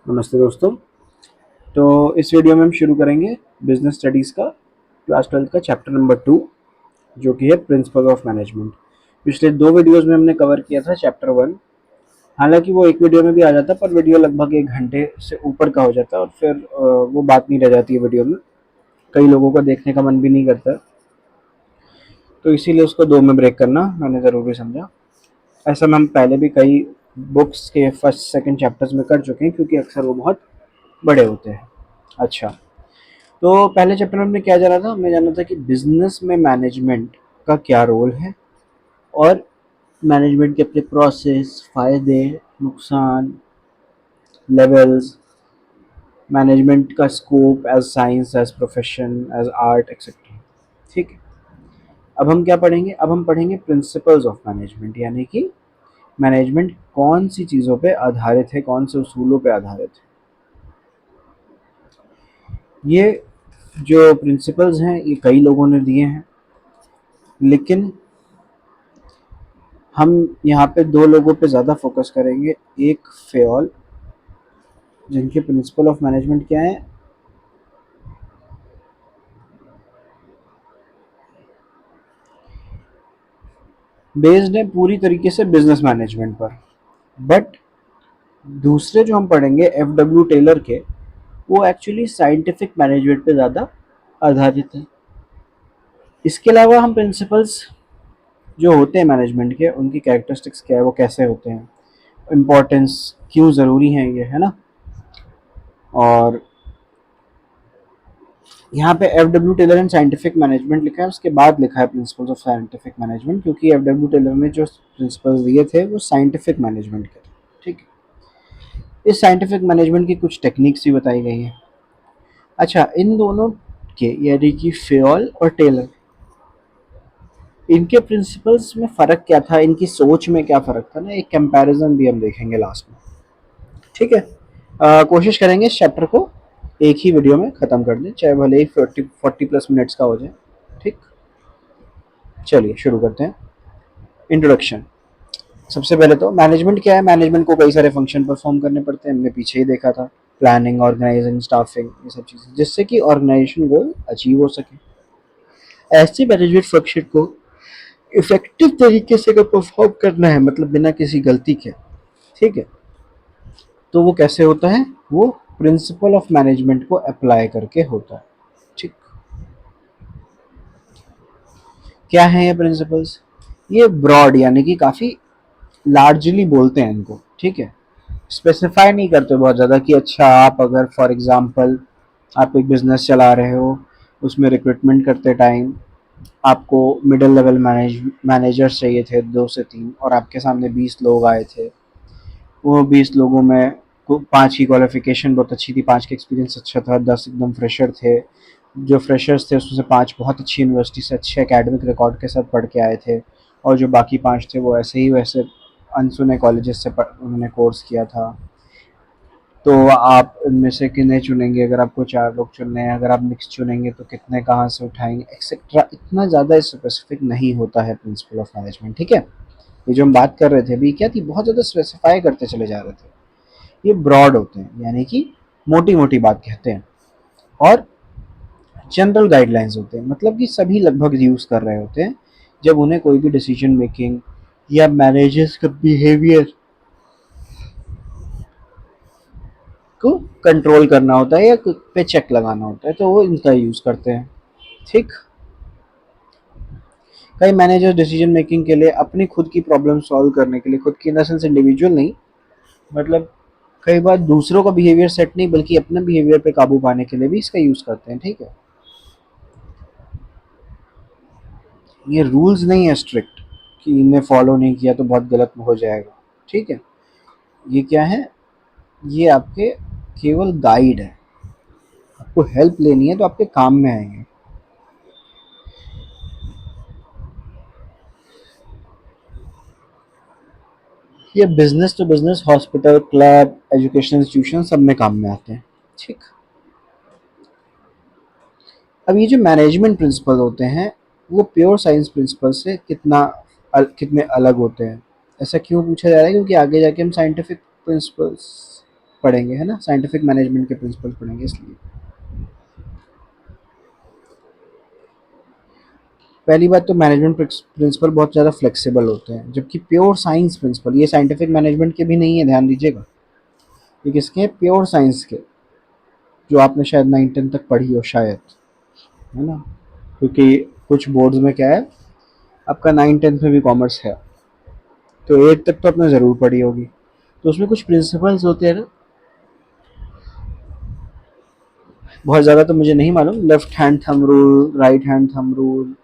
नमस्ते दोस्तों। तो इस वीडियो में हम शुरू करेंगे बिजनेस स्टडीज़ का क्लास 12 का चैप्टर नंबर 2, जो कि है प्रिंसिपल ऑफ मैनेजमेंट। पिछले 2 वीडियोस में हमने कवर किया था चैप्टर 1। हालांकि वो एक वीडियो में भी आ जाता, पर वीडियो लगभग 1 घंटे से ऊपर का हो जाता है और फिर वो बात नहीं रह जाती है वीडियो में। कई लोगों को देखने का मन भी नहीं करता, तो इसीलिए उसको 2 में ब्रेक करना मैंने ज़रूरी समझा। ऐसा हम पहले भी कई बुक्स के फर्स्ट सेकंड चैप्टर्स में कर चुके हैं, क्योंकि अक्सर वो बहुत बड़े होते हैं। अच्छा, तो पहले चैप्टर में हमने क्या जाना था? हमने जाना था कि बिजनेस में मैनेजमेंट का क्या रोल है और मैनेजमेंट के अपने प्रोसेस, फायदे, नुकसान, लेवल्स, मैनेजमेंट का scope as science, as profession, as art etcetera. ठीक है, अब हम क्या पढ़ेंगे? अब हम पढ़ेंगे प्रिंसिपल्स ऑफ मैनेजमेंट, यानी कि मैनेजमेंट कौन सी चीज़ों पे आधारित है, कौन से उसूलों पे आधारित है। ये जो प्रिंसिपल्स हैं ये कई लोगों ने दिए हैं, लेकिन हम यहाँ पे 2 लोगों पे ज़्यादा फोकस करेंगे। एक फेयोल, जिनके प्रिंसिपल ऑफ मैनेजमेंट क्या है? बेस्ड है पूरी तरीके से बिजनेस मैनेजमेंट पर। बट दूसरे जो हम पढ़ेंगे एफ डब्ल्यू टेलर के, वो एक्चुअली साइंटिफिक मैनेजमेंट पे ज़्यादा आधारित है। इसके अलावा हम प्रिंसिपल्स जो होते हैं मैनेजमेंट के, उनकी कैरेक्टरिस्टिक्स क्या है, वो कैसे होते हैं, इम्पोर्टेंस क्यों ज़रूरी है, ये है ना। और यहाँ पे F W Taylor and scientific management लिखा है, उसके बाद लिखा है प्रिंसिपल्स ऑफ साइंटिफिक मैनेजमेंट, क्योंकि एफ डब्ल्यू टेलर ने जो प्रिंसिपल्स दिए थे वो साइंटिफिक मैनेजमेंट के थे। ठीक है, इस साइंटिफिक मैनेजमेंट की कुछ टेक्निक्स भी बताई गई हैं। अच्छा, इन दोनों के यानी कि फेयोल और टेलर, इनके प्रिंसिपल्स में फ़र्क क्या था, इनकी सोच में क्या फ़र्क था ना, एक कंपैरिजन भी हम देखेंगे लास्ट में। ठीक है, कोशिश करेंगे इस चैप्टर को एक ही वीडियो में ख़त्म कर दें, चाहे भले ही 40 प्लस मिनट्स का हो जाए। ठीक, चलिए शुरू करते हैं। इंट्रोडक्शन। सबसे पहले तो मैनेजमेंट क्या है? मैनेजमेंट को कई सारे फंक्शन परफॉर्म करने पड़ते हैं, हमने पीछे ही देखा था। प्लानिंग, ऑर्गेनाइजिंग, स्टाफिंग, ये सब चीज़ें, जिससे कि ऑर्गेनाइजेशन गोल अचीव हो सके। ऐसे मैनेजमेंट फंक्शन को इफेक्टिव तरीके से अगर परफॉर्म करना है, मतलब बिना किसी गलती के, ठीक है, तो वो कैसे होता है? वो प्रिंसिपल ऑफ मैनेजमेंट को अप्लाई करके होता है। ठीक, क्या है ये प्रिंसिपल्स? ये ब्रॉड यानी कि काफ़ी लार्जली बोलते हैं इनको। ठीक है, स्पेसिफाई नहीं करते बहुत ज़्यादा कि अच्छा आप अगर फॉर एग्ज़ाम्पल आप एक बिज़नेस चला रहे हो, उसमें रिक्रूटमेंट करते टाइम आपको मिडिल लेवल मैनेजर्स चाहिए थे 2 से 3, और आपके सामने 20 लोग आए थे। वो 20 लोगों में 5 की क्वालिफिकेशन बहुत अच्छी थी, 5 का एक्सपीरियंस अच्छा था, 10 एकदम फ्रेशर थे। जो फ्रेशर्स थे उसमें से 5 बहुत अच्छी यूनिवर्सिटी से अच्छे एकेडमिक रिकॉर्ड के साथ पढ़ के आए थे, और जो बाकी 5 थे वो ऐसे ही वैसे अनसुने कॉलेजेस से उन्होंने कोर्स किया था। तो आप इनमें से किन्हें चुनेंगे? अगर आपको 4 लोग चुनने हैं, अगर आप मिक्स चुनेंगे तो कितने कहाँ से उठाएंगे, एक्सेट्रा। इतना ज़्यादा स्पेसिफिक नहीं होता है प्रिंसिपल ऑफ मैनेजमेंट। ठीक है, ये जो हम बात कर रहे थे अभी क्या थी, बहुत ज़्यादा स्पेसिफाई करते चले जा रहे थे। ये ब्रॉड होते हैं, यानी कि मोटी मोटी बात कहते हैं, और जनरल गाइडलाइंस होते हैं, मतलब कि सभी लगभग यूज़ कर रहे होते हैं जब उन्हें कोई भी डिसीजन मेकिंग या मैनेजर्स का बिहेवियर को कंट्रोल करना होता है या पे चेक लगाना होता है, तो वो इनका यूज़ करते हैं। ठीक, कई मैनेजर डिसीजन मेकिंग के लिए अपनी खुद की प्रॉब्लम सॉल्व करने के लिए, खुद की इन द सेंस इंडिविजुअल नहीं, मतलब कई बार दूसरों का बिहेवियर सेट नहीं बल्कि अपने बिहेवियर पे काबू पाने के लिए भी इसका यूज़ करते हैं। ठीक है, ये रूल्स नहीं है स्ट्रिक्ट कि इन्हें फॉलो नहीं किया तो बहुत गलत हो जाएगा। ठीक है, ये क्या है? ये आपके केवल गाइड है, आपको हेल्प लेनी है तो आपके काम में आएंगे। ये business to business, hospital, club, education institution, सब में काम में आते हैं। ठीक, अब ये जो मैनेजमेंट प्रिंसिपल होते हैं वो प्योर साइंस प्रिंसिपल से कितने अलग होते हैं? ऐसा क्यों पूछा जा रहा है? क्योंकि आगे जाके हम साइंटिफिक प्रिंसिपल्स पढ़ेंगे, है ना, साइंटिफिक मैनेजमेंट के प्रिंसिपल पढ़ेंगे इसलिए। पहली बात तो मैनेजमेंट प्रिंसिपल बहुत ज़्यादा फ्लेक्सिबल होते हैं, जबकि प्योर साइंस प्रिंसिपल, ये साइंटिफिक मैनेजमेंट के भी नहीं है, ध्यान दीजिएगा, ये किसके हैं, प्योर साइंस के, जो आपने शायद 9-10 तक पढ़ी हो शायद, है ना, क्योंकि कुछ बोर्ड्स में क्या है, आपका 9-10 में भी कॉमर्स है, तो 8 तक तो आपने ज़रूर पढ़ी होगी। तो उसमें कुछ प्रिंसिपल्स होते हैं ना, बहुत ज़्यादा तो मुझे नहीं मालूम, left hand thumb rule, right hand thumb rule,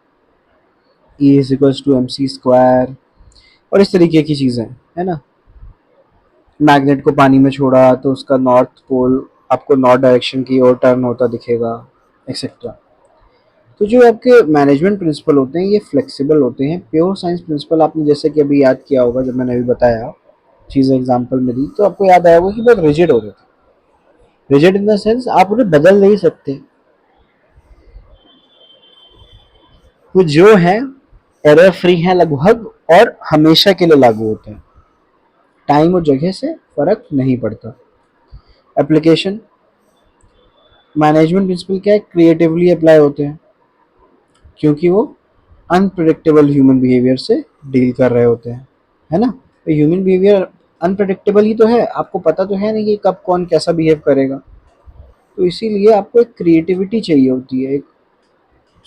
E is equals to M C square, और इस तरीके की चीज़ें, है ना, मैग्नेट को पानी में छोड़ा तो उसका नॉर्थ पोल आपको नॉर्थ डायरेक्शन की ओर टर्न होता दिखेगा, एक्सेट्रा। तो जो आपके मैनेजमेंट प्रिंसिपल होते हैं ये फ्लेक्सिबल होते हैं। प्योर साइंस प्रिंसिपल आपने जैसे कि अभी याद किया होगा, जब मैंने अभी बताया चीज़ें एग्जांपल में दी, तो आपको याद आया होगा कि बहुत रिजिड होते थे। रिजिड इन द सेंस आप उन्हें बदल नहीं सकते, वो जो है एरर फ्री है लगभग, और हमेशा के लिए लागू होते हैं, टाइम और जगह से फर्क नहीं पड़ता। एप्लीकेशन, मैनेजमेंट प्रिंसिपल क्या है, क्रिएटिवली अप्लाई होते हैं, क्योंकि वो अनप्रिडिक्टेबल ह्यूमन बिहेवियर से डील कर रहे होते हैं, है ना। तो ह्यूमन बिहेवियर अनप्रिडिक्टेबल ही तो है, आपको पता तो है नहीं कि कब कौन कैसा बिहेव करेगा, तो इसीलिए आपको एक क्रिएटिविटी चाहिए होती है, एक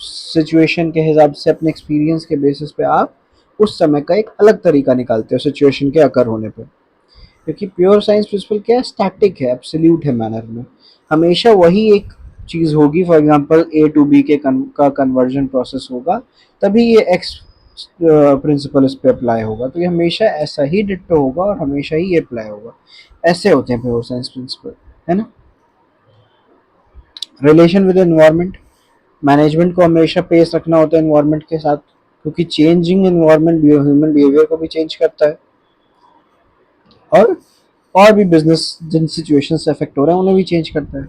सिचुएशन के हिसाब से अपने एक्सपीरियंस के बेसिस पे आप उस समय का एक अलग तरीका निकालते हो सिचुएशन के अकर होने पे। क्योंकि प्योर साइंस प्रिंसिपल क्या है, स्टैटिक है, एब्सोल्यूट है मैनर में, हमेशा वही एक चीज़ होगी। For example A to B का कन्वर्जन प्रोसेस होगा, तभी ये एक्स प्रिंसिपल इस पे अप्लाई होगा, तो ये हमेशा ऐसा ही डिट्टो होगा और हमेशा ही ये अप्लाई होगा। ऐसे होते हैं प्योर साइंस प्रिंसिपल, है ना। रिलेशन विद एनवायरनमेंट, मैनेजमेंट को हमेशा पेस रखना होता है एनवायरनमेंट के साथ, क्योंकि चेंजिंग एनवायरनमेंट ह्यूमन बिहेवियर को भी चेंज करता है, और और भी बिजनेस जिन सिचुएशन से अफेक्ट हो रहा है उन्हें भी चेंज करता है।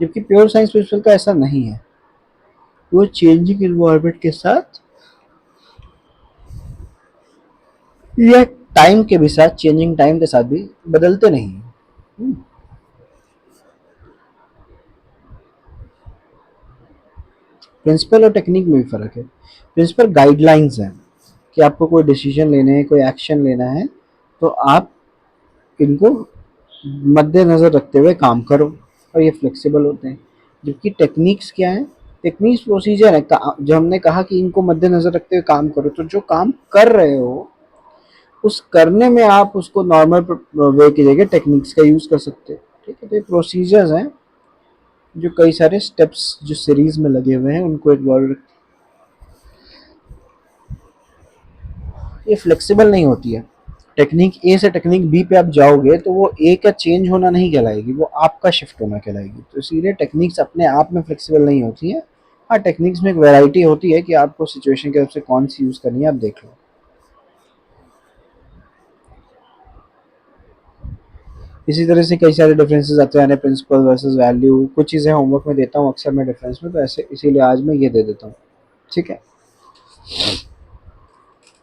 जबकि प्योर साइंस प्रिंसिपल का ऐसा नहीं है, वो चेंजिंग एनवायरनमेंट के साथ या टाइम के भी साथ, चेंजिंग टाइम के साथ भी बदलते नहीं हैं। प्रिंसिपल और टेक्निक में भी फ़र्क है। प्रिंसिपल गाइडलाइंस हैं कि आपको कोई डिसीजन लेने हैं, कोई एक्शन लेना है, तो आप इनको मद्देनज़र रखते हुए काम करो, और ये फ्लेक्सिबल होते हैं। जबकि टेक्निक्स क्या है, टेक्निक्स प्रोसीजर है, जो हमने कहा कि इनको मद्देनज़र रखते हुए काम करो, तो जो काम कर रहे हो उस करने में आप उसको नॉर्मल वे की जगह टेक्निक्स का यूज़ कर सकते हो, ठीक है। तो ये प्रोसीजर्स हैं, जो कई सारे स्टेप्स जो सीरीज में लगे हुए हैं उनको इन्वॉल्व, ये फ्लेक्सिबल नहीं होती है। टेक्निक ए से टेक्निक बी पे आप जाओगे तो वो ए का चेंज होना नहीं कहलाएगी, वो आपका शिफ्ट होना कहलाएगी। तो इसीलिए टेक्निक्स अपने आप में फ्लेक्सिबल नहीं होती है। हाँ, टेक्निक्स में एक वैरायटी होती है कि आपको सिचुएशन के हिसाब से कौन सी यूज़ करनी है, आप देख लो। इसी तरह से कई सारे डिफरेंसेस आते हैं, प्रिंसिपल वर्सेस वैल्यू, कुछ चीज़ें होमवर्क में देता हूँ अक्सर मैं डिफरेंस में, तो ऐसे इसीलिए आज मैं ये दे देता हूँ, ठीक है।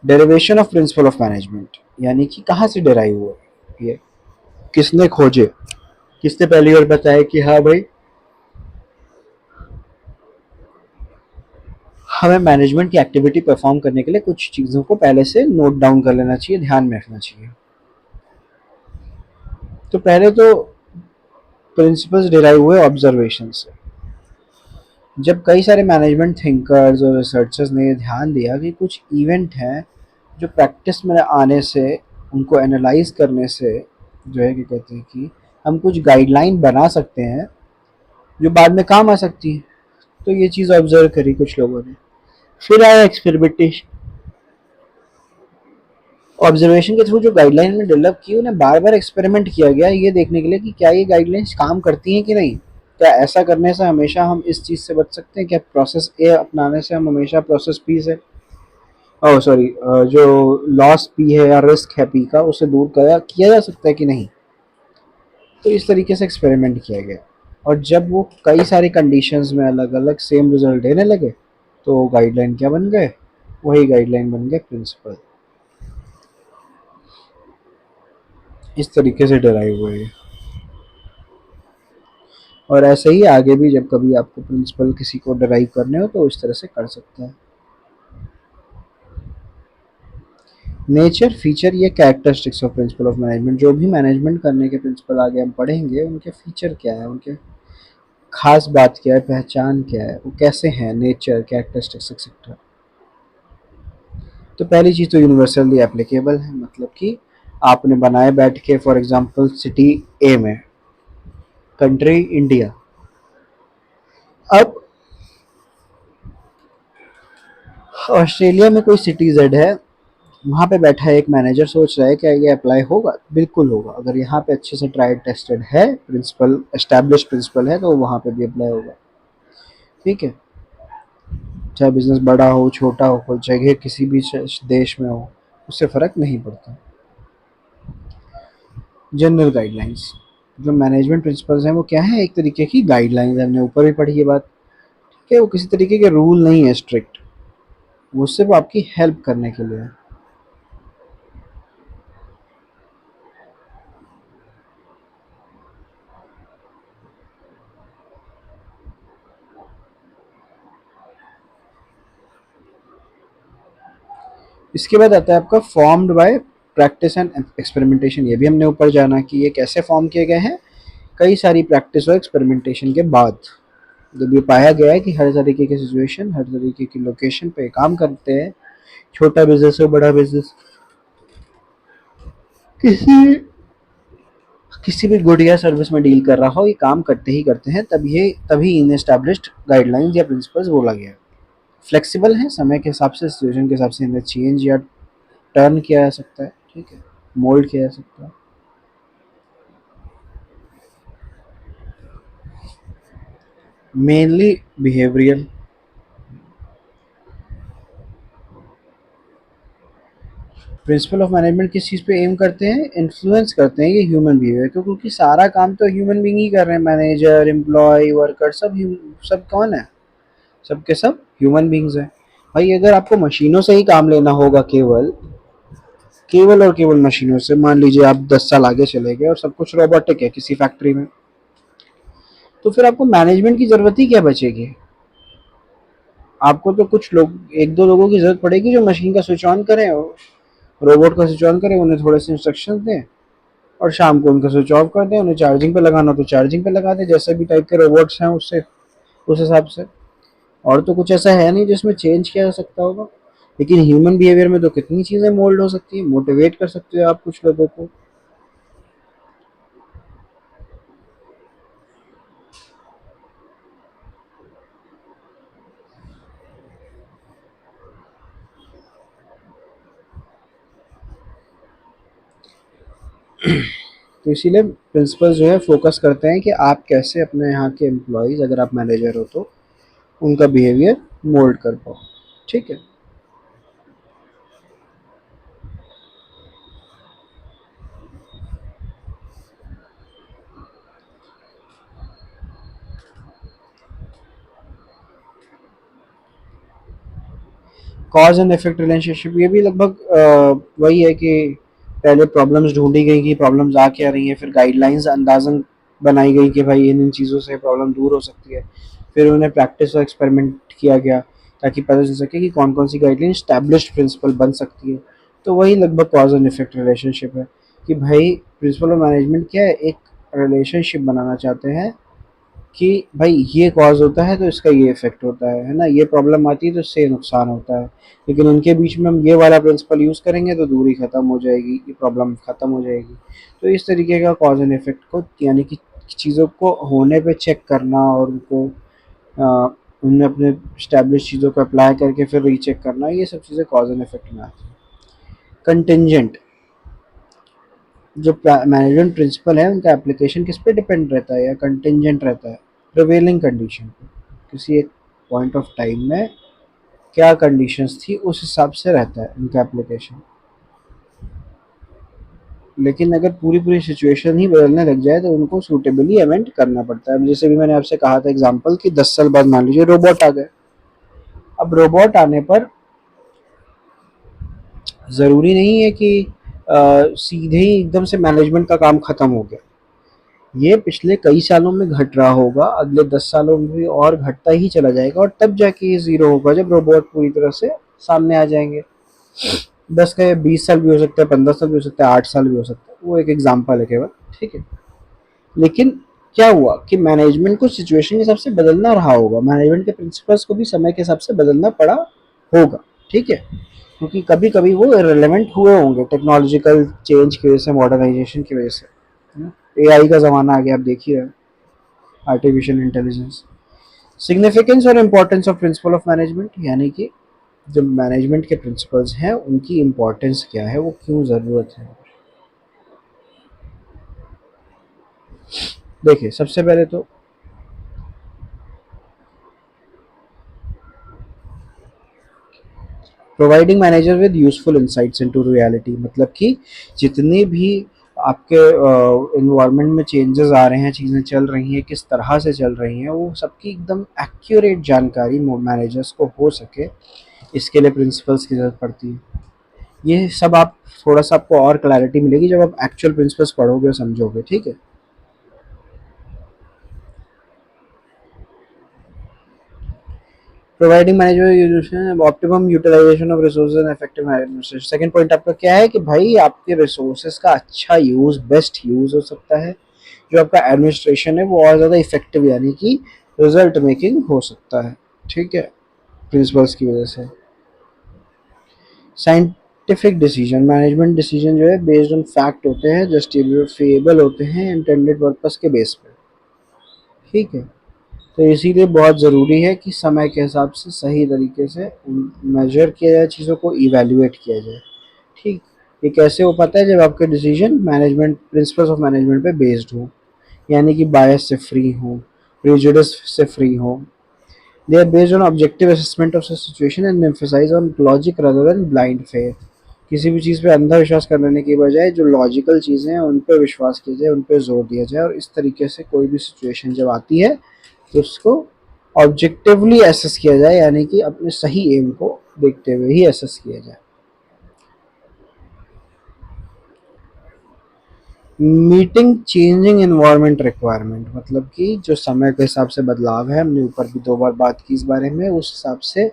Derivation of principle of management, यानी कि कहाँ से डेराइव हुआ ये, किसने खोजे, किसने पहली बार बताया कि हाँ भाई हमें मैनेजमेंट की एक्टिविटी परफॉर्म करने के लिए कुछ चीज़ों को पहले से नोट डाउन कर लेना चाहिए, ध्यान में रखना चाहिए। तो पहले तो प्रिंसिपल्स डिराइव हुए ऑब्जर्वेशन से। जब कई सारे मैनेजमेंट थिंकर्स और रिसर्चर्स ने ध्यान दिया कि कुछ इवेंट हैं जो प्रैक्टिस में आने से, उनको एनालाइज करने से जो है कि कहते हैं कि हम कुछ गाइडलाइन बना सकते हैं जो बाद में काम आ सकती है। तो ये चीज़ ऑब्जर्व करी कुछ लोगों ने, फिर आया एक्सपेरिमेंटेशन। ऑब्जर्वेशन के थ्रू जो गाइडलाइन ने डेवलप की उन्हें बार बार एक्सपेरिमेंट किया गया, ये देखने के लिए कि क्या ये गाइडलाइंस काम करती हैं कि नहीं, क्या ऐसा करने से हमेशा हम इस चीज़ से बच सकते हैं, क्या प्रोसेस ए अपनाने से हम हमेशा प्रोसेस बी से, ओह सॉरी, जो लॉस पी है या रिस्क है पी का, उसे दूर किया जा सकता है कि नहीं। तो इस तरीके से एक्सपेरिमेंट किया गया, और जब वो कई सारी कंडीशंस में अलग अलग सेम रिजल्ट देने लगे, तो गाइडलाइन क्या बन गए, वही गाइडलाइन बन गए प्रिंसिपल। इस तरीके से डराइव हुए। और ऐसे ही आगे भी जब कभी आपको प्रिंसिपल किसी को डराइव करने हो तो इस तरह से कर सकते हैं। नेचर, फीचर या characteristics of principle of management, जो भी मैनेजमेंट करने के प्रिंसिपल आगे हम पढ़ेंगे उनके फीचर क्या है, उनके खास बात क्या है, पहचान क्या है, वो कैसे हैं, नेचर, कैरेक्टरिस्टिक्स एक्सेट्रा। तो पहली चीज़ तो यूनिवर्सली एप्लीकेबल है, मतलब कि आपने बनाए बैठ के, फॉर एग्जांपल सिटी ए में, कंट्री इंडिया, अब ऑस्ट्रेलिया में कोई सिटी जेड है, वहाँ पे बैठा है एक मैनेजर, सोच रहा है क्या ये अप्लाई होगा, बिल्कुल होगा। अगर यहाँ पे अच्छे से ट्राइड टेस्टेड है प्रिंसिपल, एस्टैब्लिश प्रिंसिपल है, तो वहाँ पे भी अप्लाई होगा। ठीक है, चाहे बिजनेस बड़ा हो छोटा हो, कोई जगह किसी भी देश में हो, उससे फ़र्क नहीं पड़ता। जनरल गाइडलाइंस, जो मैनेजमेंट प्रिंसिपल्स हैं वो क्या है, एक तरीके की गाइडलाइंस, हमने ऊपर भी पढ़ी ये बात, कि वो किसी तरीके के रूल नहीं है स्ट्रिक्ट, वो सिर्फ आपकी हेल्प करने के लिए है। इसके बाद आता है आपका formed by practice and experimentation, ये भी हमने ऊपर जाना कि ये कैसे फॉर्म किए गए हैं, कई सारी प्रैक्टिस और एक्सपेरिमेंटेशन के बाद जब ये पाया गया है कि हर तरीके की सिचुएशन, हर तरीके की लोकेशन पे काम करते हैं, छोटा बिजनेस हो बड़ा बिजनेस, किसी किसी भी गुड या सर्विस में डील कर रहा हो, ये काम करते ही करते हैं, तभी इन एस्टैब्लिश्ड गाइडलाइंस या प्रिंसिपल्स बोला गया है। फ्लेक्सिबल है, समय के हिसाब से, सिचुएशन के हिसाब से इन्हें चेंज या टर्न किया जा सकता है, ठीक है, मोल्ड किया जा सकता है। Mainly behavioural, principle of management किस चीज़ पे एम करते हैं, इन्फ्लुएंस करते हैं ये ह्यूमन बिहेवियर को, क्योंकि सारा काम तो ह्यूमन बीइंग ही कर रहे हैं, मैनेजर, एम्प्लॉय, वर्कर, सब कौन है, सब के सब ह्यूमन बींग्स हैं। भाई अगर आपको मशीनों से ही काम लेना होगा, केवल केवल और केवल मशीनों से, मान लीजिए आप 10 साल आगे चले गए और सब कुछ रोबोटिक है किसी फैक्ट्री में, तो फिर आपको मैनेजमेंट की जरूरत ही क्या बचेगी। आपको तो कुछ लोग, एक दो लोगों की जरूरत पड़ेगी जो मशीन का स्विच ऑन करें, रोबोट का स्विच ऑन करें, उन्हें थोड़े से इंस्ट्रक्शन दें और शाम को उनका स्विच ऑफ कर दें, उन्हें चार्जिंग पे लगाना हो तो चार्जिंग पे लगा दें, जैसे भी टाइप के रोबोट्स हैं उससे, उस हिसाब से। और तो कुछ ऐसा है नहीं जिसमें चेंज किया जा सकता होगा। लेकिन ह्यूमन बिहेवियर में तो कितनी चीज़ें मोल्ड हो सकती है, मोटिवेट कर सकते हो आप कुछ लोगों को। तो इसीलिए प्रिंसिपल जो है फोकस करते हैं कि आप कैसे अपने यहाँ के एम्प्लॉयज़, अगर आप मैनेजर हो तो उनका बिहेवियर मोल्ड कर पाओ। ठीक है, कॉज एंड इफेक्ट रिलेशनशिप, ये भी लगभग वही है कि पहले प्रॉब्लम्स ढूंढी गई कि प्रॉब्लम्स आ क्या रही हैं, फिर गाइडलाइंस अंदाजन बनाई गई कि भाई इन इन चीज़ों से प्रॉब्लम दूर हो सकती है, फिर उन्हें प्रैक्टिस और एक्सपेरिमेंट किया गया ताकि पता चल सके कि कौन कौन सी गाइडलाइन स्टैब्लिश्ड प्रिंसिपल बन सकती है। तो वही लगभग कॉज एंड इफेक्ट रिलेशनशिप है कि भाई प्रिंसिपल ऑफ मैनेजमेंट क्या है, एक रिलेशनशिप बनाना चाहते हैं कि भाई ये कॉज होता है तो इसका ये इफेक्ट होता है ना, ये प्रॉब्लम आती है तो इससे नुकसान होता है, लेकिन उनके बीच में हम ये वाला प्रिंसिपल यूज़ करेंगे तो दूरी ख़त्म हो जाएगी, ये प्रॉब्लम ख़त्म हो जाएगी। तो इस तरीके का कॉज एंड इफेक्ट को, यानी कि चीज़ों को होने पे चेक करना और उनको उनमें अपने स्टैब्लिश चीज़ों को अप्लाई करके फिर रीचेक करना, ये सब चीज़ें कॉज एंड इफेक्ट में आती हैं। कंटिंजेंट, जो मैनेजमेंट प्रिंसिपल है उनका एप्लीकेशन किस पे डिपेंड रहता है या कंटिंजेंट रहता है, प्रिवेलिंग कंडीशन पे, किसी एक पॉइंट ऑफ टाइम में क्या कंडीशंस थी उस हिसाब से रहता है उनका एप्लीकेशन। लेकिन अगर पूरी पूरी सिचुएशन ही बदलने लग जाए तो उनको सूटेबली अमेंड करना पड़ता है। अब जैसे भी मैंने आपसे कहा था एग्जांपल कि 10 साल बाद मान लीजिए रोबोट आ गए, अब रोबोट आने पर ज़रूरी नहीं है कि सीधे ही एकदम से मैनेजमेंट का काम ख़त्म हो गया। ये पिछले कई सालों में घट रहा होगा, अगले 10 सालों में भी और घटता ही चला जाएगा, और तब जाके ये ज़ीरो होगा जब रोबोट पूरी तरह से सामने आ जाएंगे। 10 का 20 साल भी हो सकता है, 15 साल भी हो सकता है, 8 साल भी हो सकता है, वो एक एग्जाम्पल है केवल। ठीक है। लेकिन क्या हुआ कि मैनेजमेंट को सिचुएशन के हिसाब से बदलना रहा होगा, मैनेजमेंट के प्रिंसिपल्स को भी समय के हिसाब से बदलना पड़ा होगा। ठीक है। क्योंकि कभी कभी वो रिलेवेंट हुए होंगे टेक्नोलॉजिकल चेंज की वजह से, मॉडर्नाइजेशन की वजह से। एआई का ज़माना आ गया, आप देखिए, आर्टिफिशियल इंटेलिजेंस। सिग्निफिकेंस और importance of principle of management, यानी कि जो मैनेजमेंट के प्रिंसिपल्स हैं उनकी इम्पोर्टेंस क्या है, वो क्यों ज़रूरत है। देखिए, सबसे पहले तो providing manager with useful insights into reality, मतलब कि जितने भी आपके इन्वायरमेंट में चेंजेस आ रहे हैं, चीज़ें चल रही हैं, किस तरह से चल रही हैं, वो सबकी एकदम एक्यूरेट जानकारी मैनेजर्स को हो सके, इसके लिए प्रिंसिपल्स की ज़रूरत पड़ती है। ये सब आप थोड़ा सा, आपको और क्लैरिटी मिलेगी जब आप एक्चुअल प्रिंसिपल्स पढ़ोगे और समझोगे। ठीक है। Providing management optimum utilisation of resources and effective administration. Second point आपका क्या है कि भाई आपके रिसोर्सेज का अच्छा यूज, बेस्ट यूज हो सकता है, जो आपका एडमिनिस्ट्रेशन है वो और ज़्यादा इफेक्टिव, यानी कि रिजल्ट मेकिंग हो सकता है। ठीक है। प्रिंसिपल्स की वजह से साइंटिफिक डिसीजन, मैनेजमेंट डिसीजन जो है बेस्ड ऑन फैक्ट होते हैं, जस्टिफिएबल होते हैं इंटेंडेड पर्पस के बेस पे। ठीक है। तो इसीलिए बहुत ज़रूरी है कि समय के हिसाब से सही तरीके से मेजर किया जाए, चीज़ों को इवेल्युएट किया जाए। ठीक। ये कैसे हो पाता है, जब आपके decision management principles of management पे बेस्ड हो, यानी कि बायस से फ्री हो, प्रेजुडिस से फ्री हो। They are based on objective assessment of situation and emphasize on logic rather than blind faith. किसी भी चीज़ पे अंधा विश्वास करने के बजाय जो लॉजिकल चीज़ें हैं उन पर विश्वास किया जाए, उन पर जोर दिया जाए, और इस तरीके से कोई भी सिचुएशन जब आती है तो उसको ऑब्जेक्टिवली एसेस किया जाए, यानी कि अपने सही एम को देखते हुए ही एसेस किया जाए। मीटिंग चेंजिंग एनवायरनमेंट रिक्वायरमेंट, मतलब कि जो समय के हिसाब से बदलाव है, हमने ऊपर भी 2 बार बात की इस बारे में, उस हिसाब से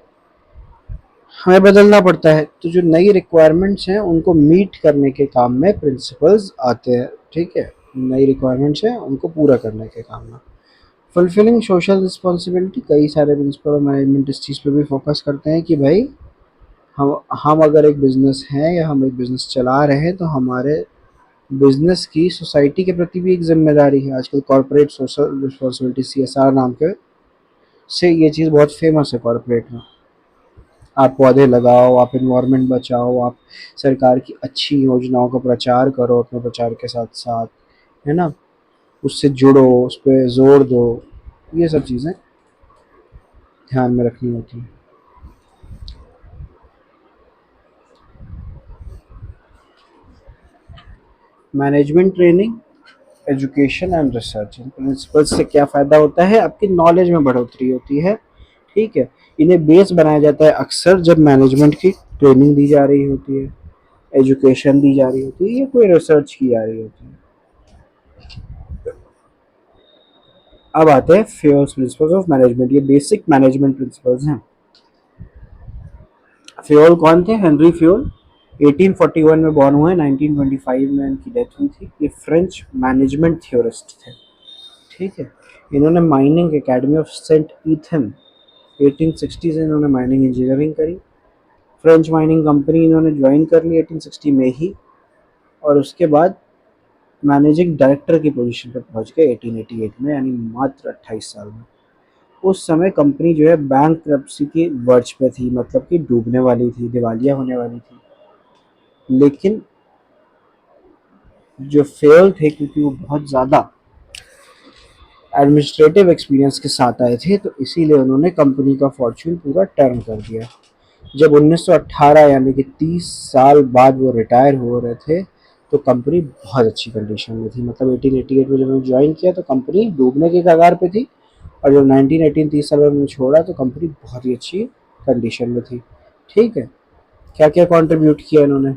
हमें बदलना पड़ता है। तो जो नई रिक्वायरमेंट्स हैं उनको मीट करने के काम में प्रिंसिपल्स आते हैं। ठीक है। नई रिक्वायरमेंट्स हैं उनको पूरा करने के काम में। फुलफिलिंग सोशल रिस्पॉन्सिबिलिटी, कई सारे प्रिंसिपल और मैनेजमेंट इस चीज़ पे भी फोकस करते हैं कि भाई हम अगर एक बिज़नेस है या हम एक बिज़नेस चला रहे हैं तो हमारे बिज़नेस की सोसाइटी के प्रति भी एक ज़िम्मेदारी है। आजकल कॉर्पोरेट सोशल रिस्पॉन्सिबिलिटी, सीएसआर नाम के से ये चीज़ बहुत फेमस है कॉर्पोरेट में। आप पौधे लगाओ, आप इन्वायरमेंट बचाओ, आप सरकार की अच्छी योजनाओं का प्रचार करो अपने प्रचार के साथ साथ, है ना, उससे जुड़ो, उस पर जोर दो। ये सब चीज़ें ध्यान में रखनी होती हैं। Management training, education and research, in principles से क्या फ़ायदा होता है, आपकी नॉलेज में बढ़ोतरी होती है। ठीक है। इन्हें बेस बनाया जाता है अक्सर जब मैनेजमेंट की ट्रेनिंग दी जा रही होती है, एजुकेशन दी जा रही होती है, या कोई रिसर्च की जा रही होती है। अब आते हैं फेयर्स प्रिंसिपल्स ऑफ मैनेजमेंट, ये बेसिक मैनेजमेंट प्रिंसिपल्स हैं। फ्योल कौन थे, हेनरी फ्योल। 1841 में बॉर्न हुए, 1925 में इनकी डेथ हुई थी। ये फ्रेंच मैनेजमेंट थियोरिस्ट थे। ठीक है। इन्होंने mining academy of saint Etienne 1860 से इन्होंने माइनिंग इंजीनियरिंग करी। फ्रेंच माइनिंग कंपनी इन्होंने ज्वाइन कर ली 1860 में ही, और उसके बाद मैनेजिंग डायरेक्टर की पोजीशन पर पहुंच गए 1888 में, यानी मात्र 28 साल में। उस समय कंपनी जो है बैंकरप्सी की वर्ज पे थी, मतलब कि डूबने वाली थी, दिवालिया होने वाली थी। लेकिन जो फेल थे, क्योंकि वो बहुत ज़्यादा एडमिनिस्ट्रेटिव एक्सपीरियंस के साथ आए थे, तो इसीलिए उन्होंने कंपनी का फॉर्चून पूरा टर्न कर दिया। जब 1918 यानी कि 30 साल बाद वो रिटायर हो रहे थे, तो कंपनी बहुत अच्छी कंडीशन में थी। मतलब 1888 में जब उन्होंने ज्वाइन किया तो कंपनी डूबने के कगार पे थी, और जब 1918 30 साल बाद उन्होंने छोड़ा तो कंपनी बहुत ही अच्छी कंडीशन में थी। ठीक है। क्या क्या कंट्रीब्यूट किया इन्होंने,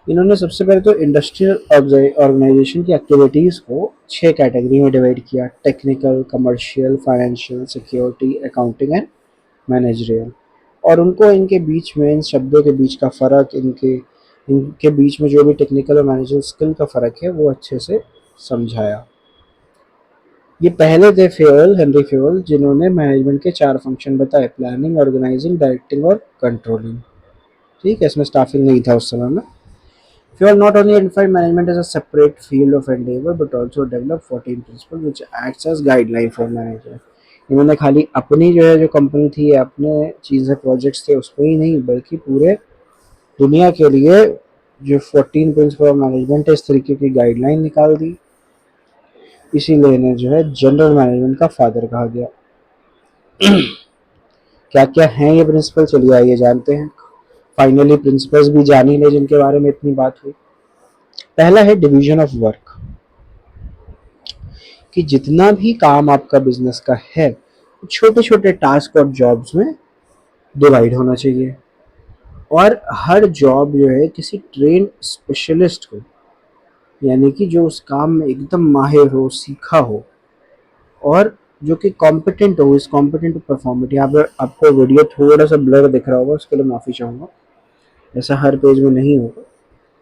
इन्होंने सबसे पहले तो इंडस्ट्रियल ऑर्गेनाइजेशन की एक्टिविटीज़ को 6 कैटेगरी में डिवाइड किया: technical, commercial, financial, security, accounting and managerial. और उनको इनके बीच में, इन शब्दों के बीच का फ़र्क, इनके इनके बीच में जो भी टेक्निकल और मैनेजरियल स्किल का फ़र्क है वो अच्छे से समझाया। ये पहले थे फेवल, हेनरी फेवल, जिन्होंने मैनेजमेंट के 4 फंक्शन बताए: प्लानिंग, ऑर्गेनाइजिंग, डायरेक्टिंग और कंट्रोलिंग। ठीक है, इसमें स्टाफिंग नहीं था उस समय में। Fuel not only identified management as a separate field of endeavor but also developed 14 principles which acts as guideline for manager. इन्होंने खाली अपनी जो है जो कंपनी थी, अपने चीज़ें प्रोजेक्ट्स थे उसको ही नहीं, बल्कि पूरे दुनिया के लिए जो 14 प्रिंसिपल ऑफ मैनेजमेंट है इस तरीके की गाइडलाइन निकाल दी। इसीलिए इन्हें जो है जनरल मैनेजमेंट का फादर कहा गया। क्या क्या हैं ये प्रिंसिपल, चलिए आइए जानते हैं। फाइनली प्रिंसिपल्स भी जान ही ले जिनके बारे में इतनी बात हुई। पहला है डिवीजन ऑफ वर्क, कि जितना भी काम आपका बिजनेस का है छोटे छोटे टास्क और जॉब्स में डिवाइड होना चाहिए, और हर जॉब जो है किसी ट्रेन स्पेशलिस्ट को, यानी कि जो उस काम में एकदम माहिर हो, सीखा हो, और जो कि कॉम्पिटेंट हो, इस कॉम्पिटेंट परफॉर्मेंट। यहाँ पर आपको वीडियो थोड़ा सा ब्लर दिख रहा होगा, उसके लिए माफ़ी चाहूँगा, ऐसा हर पेज में नहीं होगा।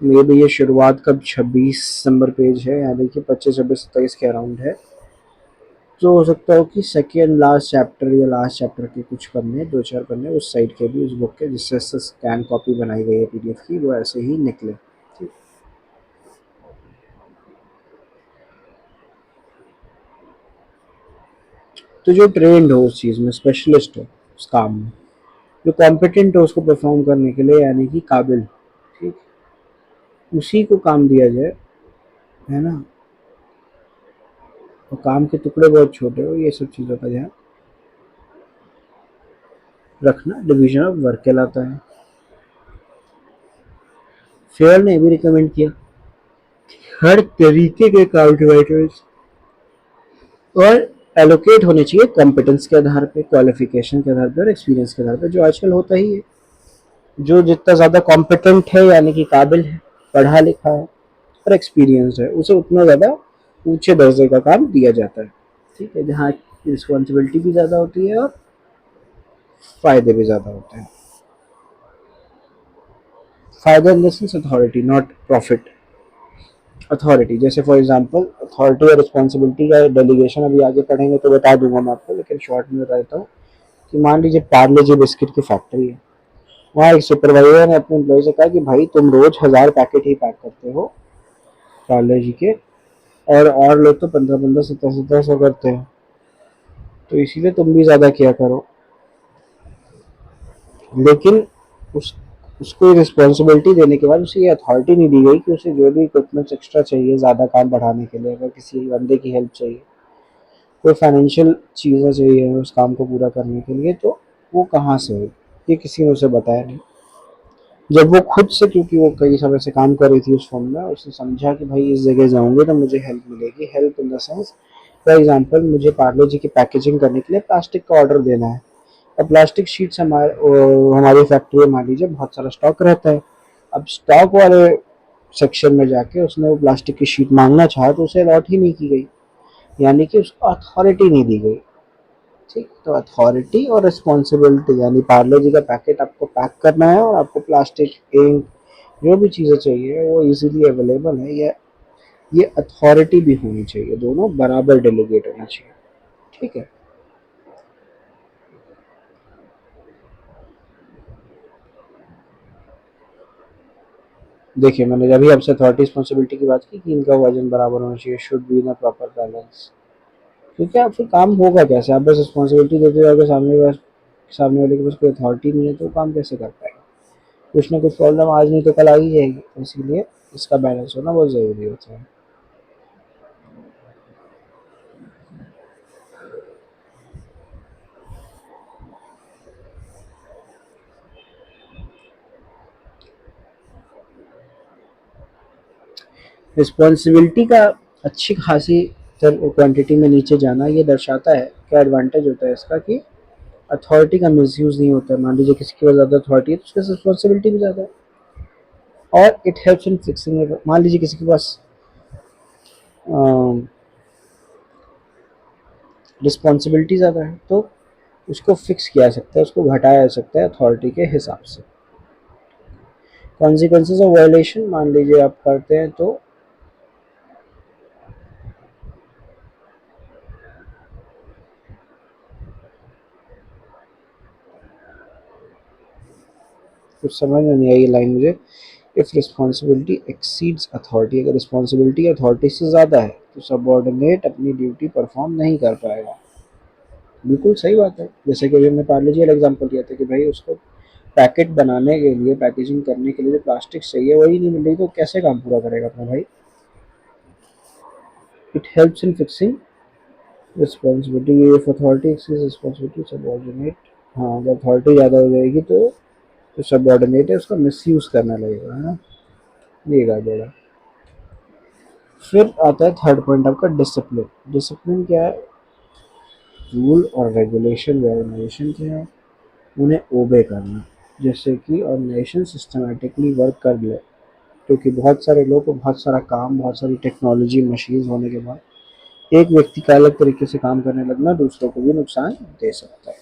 मे भी ये शुरुआत का 26 नंबर पेज है, यानी कि 25, 26, 27 के अराउंड है। तो हो सकता हो कि सेकेंड लास्ट चैप्टर या लास्ट चैप्टर के कुछ पन्ने, 2-4 पन्ने उस साइड के भी, उस बुक के जिससे स्कैन कॉपी बनाई गई है पीडीएफ की, वो ऐसे ही निकले। ठीक। तो जो ट्रेंड हो उस चीज़ में, स्पेशलिस्ट हो उस काम में, जो कॉम्पिटेंट हो उसको परफॉर्म करने के लिए, यानी कि काबिल, ठीक, उसी को काम दिया जाए, है ना। और काम के टुकड़े बहुत छोटे हो, ये सब चीज़ों का ध्यान रखना डिवीजन ऑफ वर्क कहलाता है। फेयर ने भी रिकमेंड किया हर तरीके के काम डिवाइडर्स और एलोकेट होने चाहिए कॉम्पिटेंस के आधार पे, क्वालिफिकेशन के आधार पे और एक्सपीरियंस के आधार पे, जो आजकल होता ही है। जो जितना ज़्यादा कॉम्पिटेंट है, यानी कि काबिल है, पढ़ा लिखा है और एक्सपीरियंस है, उसे उतना ज़्यादा ऊंचे दर्जे का काम दिया जाता है। ठीक है, जहाँ रिस्पॉन्सिबिलिटी भी ज़्यादा होती है और फ़ायदे भी ज़्यादा होते हैं। फ़ायदा in the sense authority, not profit. Authority, जैसे फॉर एग्जांपल अथॉरिटी और रिस्पॉन्सिबिलिटी का डेलीगेशन अभी आगे पढ़ेंगे तो बता दूंगा मैं आपको, लेकिन शॉर्ट में बता देता हूँ कि मान लीजिए पार्ले जी बिस्किट की फैक्ट्री है। वहाँ एक सुपरवाइजर ने अपने एम्प्लॉय से कहा कि भाई तुम रोज 1000 पैकेट ही पैक करते हो पार्ले जी के, और लोग तो 15-15, 17-17 सौ करते हैं, तो इसीलिए तुम भी ज़्यादा किया करो। लेकिन उस उसको रिस्पॉन्सिबिलिटी देने के बाद उसे ये अथॉरिटी नहीं दी गई कि उसे जो भी इक्विपमेंट्स एक्स्ट्रा चाहिए ज़्यादा काम बढ़ाने के लिए, अगर किसी बंदे की हेल्प चाहिए, कोई फाइनेंशियल चीज़ें चाहिए उस काम को पूरा करने के लिए, तो वो कहाँ से हो, ये किसी ने उसे बताया नहीं। जब वो खुद से, क्योंकि वो कई समय से काम कर रही थी उस फॉर्म में, उसने समझा कि भाई इस जगह जाऊंगे तो मुझे हेल्प मिलेगी। Help in the sense, for example मुझे पार्ले जी की पैकेजिंग करने के लिए प्लास्टिक का ऑर्डर देना है। अब प्लास्टिक शीट्स हमारी फैक्ट्री में मान लीजिए बहुत सारा स्टॉक रहता है। अब स्टॉक वाले सेक्शन में जाके उसने वो प्लास्टिक की शीट मांगना चाहा तो उसे अलॉट ही नहीं की गई, यानी कि उसको अथॉरिटी नहीं दी गई। ठीक, तो अथॉरिटी और रिस्पॉन्सिबिलिटी, यानी पार्ले जी का पैकेट आपको पैक करना है और आपको प्लास्टिक, इंक, जो भी चीज़ें चाहिए वो इजीली अवेलेबल है, ये अथॉरिटी भी होनी चाहिए, दोनों बराबर डेलीगेट होना चाहिए। ठीक है। देखिए, मैंने अभी आपसे अथॉरिटी रिस्पॉन्सिबिलिटी की बात की कि इनका वजन बराबर होना चाहिए, should be in a proper balance. क्योंकि आप फिर काम होगा कैसे, आप बस रिस्पॉन्सिबिलिटी देते जाओगे, सामने वाले के पास कोई अथॉरिटी नहीं है तो वो काम कैसे कर पाएगा। कुछ ना कुछ प्रॉब्लम आज नहीं तो कल आ ही जाएगी, तो इसीलिए इसका बैलेंस होना बहुत ज़रूरी होता है। रिस्पॉन्सिबिलिटी का अच्छी खासी क्वांटिटी में नीचे जाना ये दर्शाता है, क्या एडवांटेज होता है इसका, कि अथॉरिटी का मिसयूज़ नहीं होता है। मान लीजिए किसी के पास ज़्यादा अथॉरिटी है तो उसकी रिस्पॉन्सिबिलिटी भी ज़्यादा है। और इट हेल्प्स इन फिक्सिंग। मान लीजिए किसी के पास रिस्पॉन्सिबिलिटी ज़्यादा है तो उसको फिक्स किया जा सकता है, उसको घटाया जा सकता है अथॉरिटी के हिसाब से। कॉन्सिक्वेंसेज ऑफ वायलेशन, मान लीजिए आप करते हैं तो कुछ समझ में नहीं आई ये लाइन मुझे। इफ़ रिस्पॉन्सिबिलिटी एक्सीड्स अथॉरिटी, अगर रिस्पॉन्सिबिलिटी अथॉरिटी से ज़्यादा है तो सबऑर्डिनेट अपनी ड्यूटी परफॉर्म नहीं कर पाएगा। बिल्कुल सही बात है। जैसे कि अभी हमने पार्ले जी वाला एग्जाम्पल दिया था कि भाई उसको पैकेट बनाने के लिए, पैकेजिंग करने के लिए जो प्लास्टिक चाहिए वही नहीं मिल रही तो कैसे काम पूरा करेगा अपना भाई। It helps in fixing responsibility, if authority exceeds responsibility subordinate. हाँ, अगर अथॉरिटी ज़्यादा हो जाएगी तो जो सबऑर्डिनेट है उसका मिसयूज करने लगेगा, है ना। ये गड़बड़ है। फिर आता है थर्ड पॉइंट आपका डिसिप्लिन। डिसिप्लिन क्या है? रूल और रेगुलेशन जो ऑर्गेनाइजेशन के हैं उन्हें ओबे करना, जैसे कि ऑर्गेनाइजेशन सिस्टमेटिकली वर्क कर ले। क्योंकि बहुत सारे लोग को बहुत सारा काम, बहुत सारी टेक्नोलॉजी मशीन होने के बाद एक व्यक्ति का अलग तरीके से काम करने लगना दूसरों को भी नुकसान दे सकता है।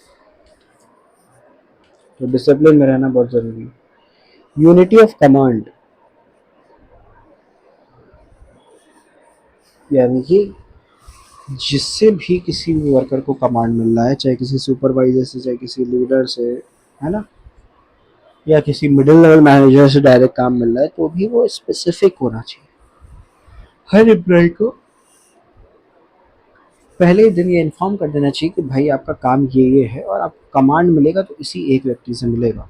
तो डिसिप्लिन में रहना बहुत ज़रूरी है। यूनिटी ऑफ कमांड, यानी कि जिससे भी किसी भी वर्कर को कमांड मिल रहा है, चाहे किसी सुपरवाइजर से, चाहे किसी लीडर से, है ना, या किसी मिडिल लेवल मैनेजर से डायरेक्ट काम मिल रहा है, तो भी वो स्पेसिफिक होना चाहिए। हर एम्प्लॉय को पहले ही दिन ये इन्फॉर्म कर देना चाहिए कि भाई आपका काम ये है और आपको कमांड मिलेगा तो इसी एक व्यक्ति से मिलेगा।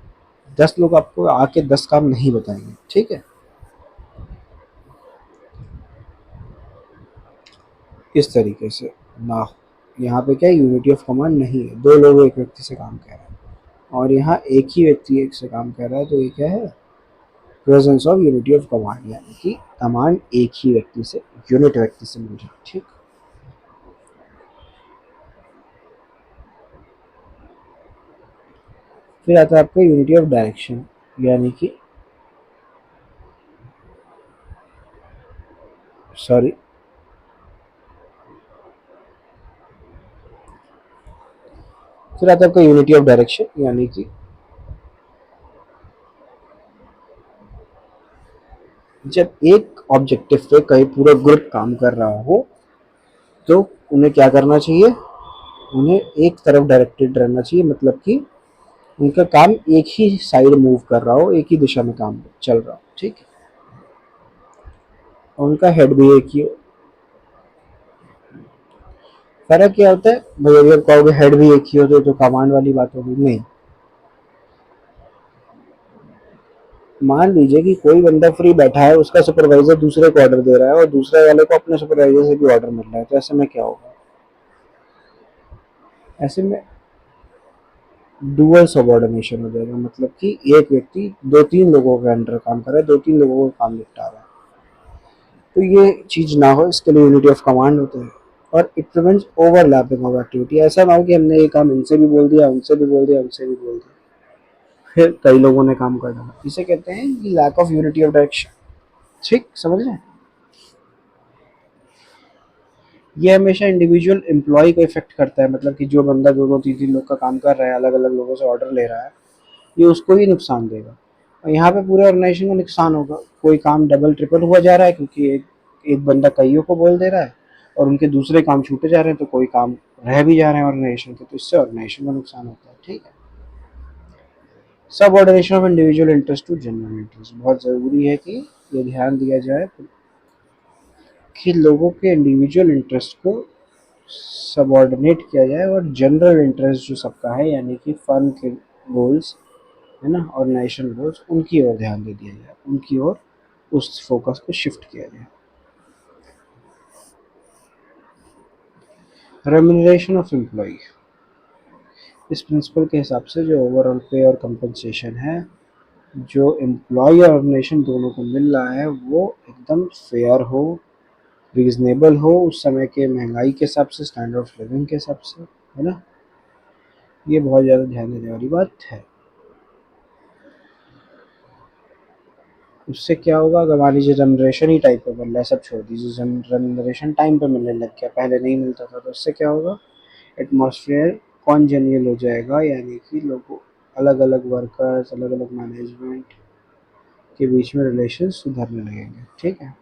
10 लोग आपको आके 10 काम नहीं बताएंगे, ठीक है। इस तरीके से ना, यहाँ पे क्या यूनिटी ऑफ कमांड नहीं है, 2 लोग एक व्यक्ति से काम कर रहे हैं और यहाँ एक ही व्यक्ति एक से काम कर रहा है, तो ये क्या है? Presence of unity of command, यानी कि कमांड एक ही व्यक्ति से, यूनिट व्यक्ति से मिल रही है, ठीक। फिर आता है आपका यूनिटी ऑफ डायरेक्शन, यानी कि सॉरी, फिर आता है आपका यूनिटी ऑफ डायरेक्शन, यानी कि जब एक ऑब्जेक्टिव पे कहीं पूरा ग्रुप काम कर रहा हो तो उन्हें क्या करना चाहिए? उन्हें एक तरफ डायरेक्टेड रहना चाहिए, मतलब कि उनका काम एक ही साइड मूव कर रहा हो, एक ही दिशा में काम चल रहा हो, ठीक है। और उनका हेड भी एक ही हो। फर्क क्या होता है भाई? अगर कहोगे हेड भी एक ही हो तो कमांड वाली बात होगी, नहीं। मान लीजिए कि कोई बंदा फ्री बैठा है, उसका सुपरवाइजर दूसरे को ऑर्डर दे रहा है और दूसरे वाले को अपने सुपरवाइजर से भी ऑर्डर मिल रहा है, तो ऐसे में क्या होगा? ऐसे में डुअल सबऑर्डिनेशन हो जाएगा, मतलब कि एक व्यक्ति 2-3 लोगों के अंडर काम कर रहा है, 2-3 लोगों का काम निपटा रहा है। तो ये चीज़ ना हो, इसके लिए यूनिटी ऑफ कमांड होते हैं। और it prevents overlapping of activity. ऐसा ना हो कि हमने ये काम इनसे भी बोल दिया, उनसे भी बोल दिया, उनसे भी बोल दिया, फिर कई लोगों ने काम कर डाला। इसे कहते हैं कि lack of unity of direction, ठीक समझ रहे हैं। ये हमेशा इंडिविजुअल एम्प्लॉय को इफेक्ट करता है, मतलब कि जो बंदा 2-2 3-3 लोग का काम कर रहा है, अलग अलग लोगों से ऑर्डर ले रहा है, ये उसको ही नुकसान देगा। और यहाँ पे पूरे ऑर्गेनाइजेशन को नुकसान होगा। कोई काम डबल ट्रिपल हुआ जा रहा है क्योंकि एक एक बंदा कईयों को बोल दे रहा है और उनके दूसरे काम छूटे जा रहे हैं, तो कोई काम रह भी जा रहे हैं ऑर्गेनाइजेशन के, तो इससे ऑर्गेनाइजेशन को नुकसान होता है, ठीक है। Subordination of individual interest to general interest, बहुत ज़रूरी है कि ये ध्यान दिया जाए कि लोगों के इंडिविजुअल इंटरेस्ट को सबऑर्डिनेट किया जाए और जनरल इंटरेस्ट जो सबका है, यानी कि फर्म के गोल्स, है ना, ऑर्गेनाइजेशन गोल्स, उनकी ओर ध्यान दे दिया जाए, उनकी ओर उस फोकस को शिफ्ट किया जाए। रेम्यूनरेशन ऑफ एम्प्लॉय, इस प्रिंसिपल के हिसाब से जो ओवरऑल पे और कंपनसेशन है जो एम्प्लॉय और ऑर्गेनाइजेशन दोनों को मिल रहा है वो एकदम फेयर हो, रीजनेबल हो, उस समय के महंगाई के हिसाब से, स्टैंडर्ड ऑफ लिविंग के हिसाब से, है ना। ये बहुत ज़्यादा ध्यान देने वाली बात है। उससे क्या होगा, अगर मान लीजिए जनरेशन ही टाइप पे बन रहा है, सब छोड़ दीजिए, जनरेशन टाइम पे मिलने लग गया, पहले नहीं मिलता था, तो उससे क्या होगा, एटमॉस्फेयर कॉन्जेनियल हो जाएगा, यानी कि लोगों, अलग अलग वर्कर्स, अलग अलग मैनेजमेंट के बीच में रिलेशन सुधरने लगेंगे। ठीक है।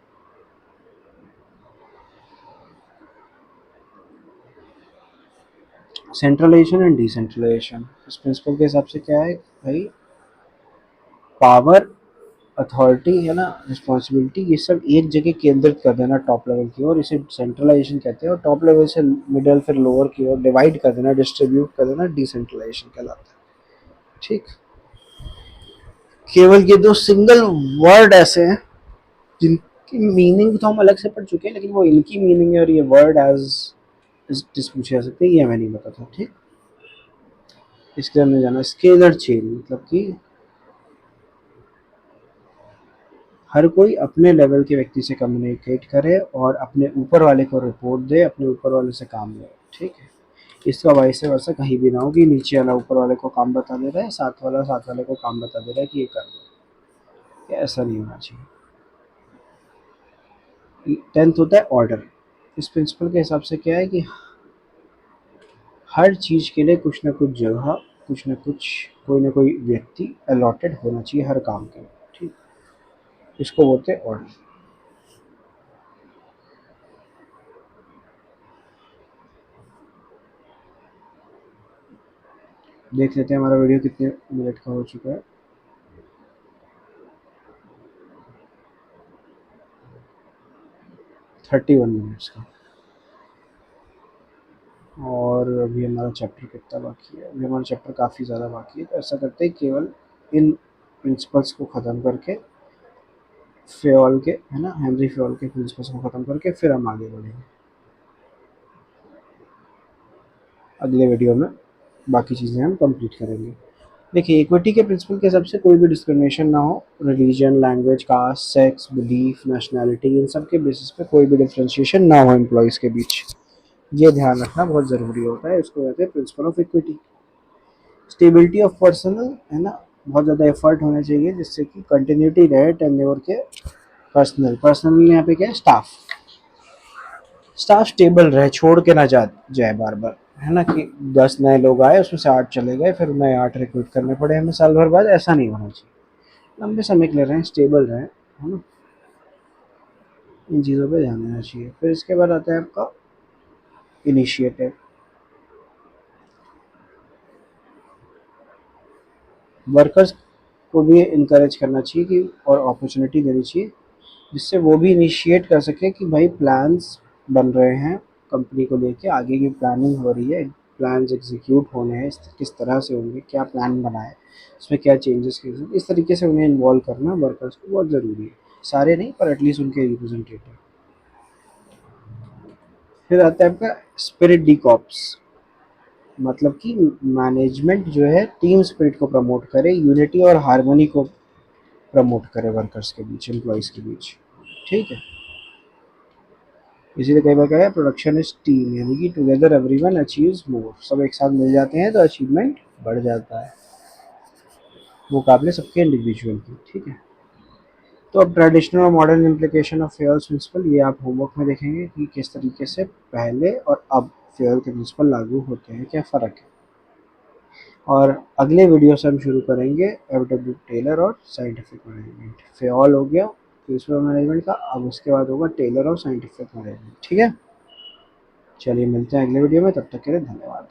सेंट्रलाइजेशन एंड डिसेंट्रलाइजेशन, इस प्रिंसिपल के हिसाब से क्या है भाई, पावर, अथॉरिटी है ना, रिस्पॉन्सिबिलिटी, ये सब एक जगह केंद्रित कर देना टॉप लेवल की ओर, इसे सेंट्रलाइजेशन कहते हैं। और टॉप लेवल से मिडिल फिर लोअर की ओर डिवाइड कर देना, डिस्ट्रीब्यूट कर देना, डिसेंट्रलाइजेशन कहलाता है। ठीक। केवल ये दो सिंगल वर्ड ऐसे हैं जिनकी मीनिंग तो हम अलग से पढ़ चुके हैं, लेकिन वो इनकी मीनिंग है और ये वर्ड एज जिस पूछे जा सकते हैं, ये हमें नहीं पता था। ठीक। इसके हमने जाना स्केलर चेन, मतलब कि हर कोई अपने लेवल के व्यक्ति से कम्युनिकेट करे और अपने ऊपर वाले को रिपोर्ट दे, अपने ऊपर वाले से काम ले। ठीक है। इसका वाइस वर्सा कहीं भी ना हो कि नीचे वाला ऊपर वाले को काम बता दे रहा है, साथ वाले को काम बता दे रहा है कि ये कर दो, ऐसा नहीं होना चाहिए। 10th होता है ऑर्डर। इस प्रिंसिपल के हिसाब से क्या है कि हर चीज़ के लिए कुछ ना कुछ जगह, कुछ ना कुछ, कोई ना कोई व्यक्ति अलॉटेड होना चाहिए हर काम के लिए। ठीक। इसको बोलते हैं ऑर्डर। देख लेते हैं हमारा वीडियो कितने मिनट का हो चुका है। 31 मिनट्स का। और अभी हमारा चैप्टर कितना बाकी है, अभी हमारा चैप्टर काफ़ी ज़्यादा बाकी है, तो ऐसा करते हैं केवल इन प्रिंसिपल्स को ख़त्म करके, फ्योल के, है ना, हेनरी फ्योल के प्रिंसिपल्स को ख़त्म करके फिर हम आगे बढ़ेंगे अगले वीडियो में, बाकी चीज़ें हम कंप्लीट करेंगे। देखिए, इक्विटी के प्रिंसिपल के हिसाब से कोई भी डिस्क्रिमिनेशन ना हो, religion, language, caste, sex, belief, nationality, इन सब के बेसिस पे कोई भी डिफ्रेंशिएशन ना हो एम्प्लॉयज़ के बीच, ये ध्यान रखना बहुत ज़रूरी होता है। इसको कहते हैं principle of equity. Stability of personal, है ना, बहुत ज़्यादा एफर्ट होना चाहिए जिससे कि कंटिन्यूटी रहे टेन्योर के। पर्सनल यहाँ पे क्या है, स्टाफ, स्टाफ स्टेबल रहे, छोड़ के ना जा जाए बार बार, है ना, कि 10 नए लोग आए उसमें से 8 चले गए, फिर नए 8 रिक्रूट करने पड़े हमें साल भर बाद, ऐसा नहीं होना चाहिए। लंबे समय के लिए रहें, स्टेबल रहें, है ना, इन चीज़ों पे ध्यान देना चाहिए। फिर इसके बाद आता है आपका इनिशिएटिव। वर्कर्स को भी इनकरेज करना चाहिए कि, और अपॉर्चुनिटी देनी चाहिए जिससे वो भी इनिशिएट कर सके कि भाई प्लान्स बन रहे हैं कंपनी को लेके, आगे की प्लानिंग हो रही है, प्लान्स एग्जीक्यूट होने हैं, किस तरह से होंगे, क्या प्लान बनाए, इसमें क्या चेंजेस किए, इस तरीके से उन्हें इन्वॉल्व करना वर्कर्स को बहुत ज़रूरी है। सारे नहीं, पर एटलीस्ट उनके रिप्रेजेंटेटिव। फिर आता है आपका स्पिरिट डी कॉप्स, मतलब कि मैनेजमेंट जो है टीम स्पिरिट को प्रमोट करे, यूनिटी और हार्मनी को प्रमोट करे वर्कर्स के बीच, एम्प्लॉयज़ के बीच। ठीक है। इसीलिए कई बार क्या है, प्रोडक्शन इज टीम, यानी कि टुगेदर एवरीवन अचीव्स मोर, सब एक साथ मिल जाते हैं तो अचीवमेंट बढ़ जाता है मुकाबले सबके इंडिविजुअल की। ठीक है। तो अब ट्रेडिशनल और modern implication of Fayol's principle, ये आप होमवर्क में देखेंगे कि किस तरीके से पहले और अब फेयर के प्रिंसिपल लागू होते हैं, क्या फ़र्क है। और अगले वीडियो से हम शुरू करेंगे एफ.डब्ल्यू. टेलर और साइंटिफिक मैनेजमेंट। फेयर हो गया प्रिंसिपल मैनेजमेंट का, अब उसके बाद होगा टेलर और साइंटिफिक मैनेजमेंट। ठीक है। चलिए मिलते हैं अगले वीडियो में, तब तक के लिए धन्यवाद।